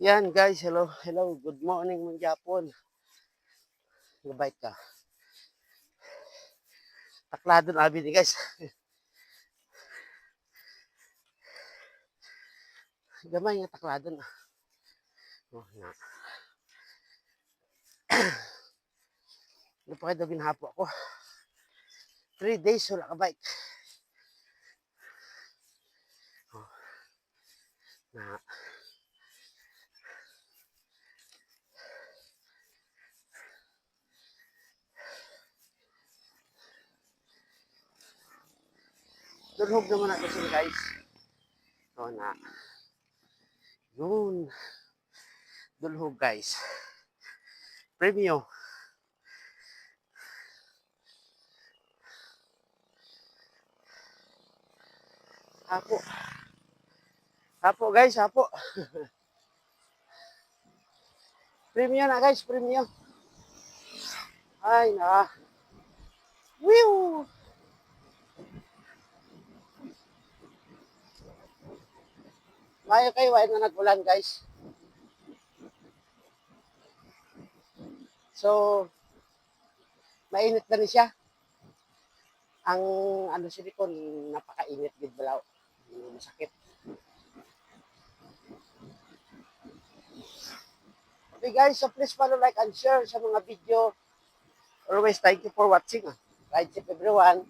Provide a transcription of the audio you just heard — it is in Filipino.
Yan guys, hello, hello, good morning mong Japon. Gabait ka. Takladon abi ni guys. Gamay nga takladon. Oh, na. Ano pa kayo ginhapo ako? 3 days wala ka bike. Oh, na. Dulhog naman natin sila guys. Oh, na. Yun. Dulhog guys. Premium. Hapo. Hapo guys, hapo. Premium na guys, premium. Ay, na. Whew! Mayo kayo, ay na nag-ulan guys. So, mainit na rin siya. Ang ano silikon, napakainit gid balaw. Masakit. Okay guys, so please follow, like, and share sa mga video. Always thank you for watching. Ride safe everyone.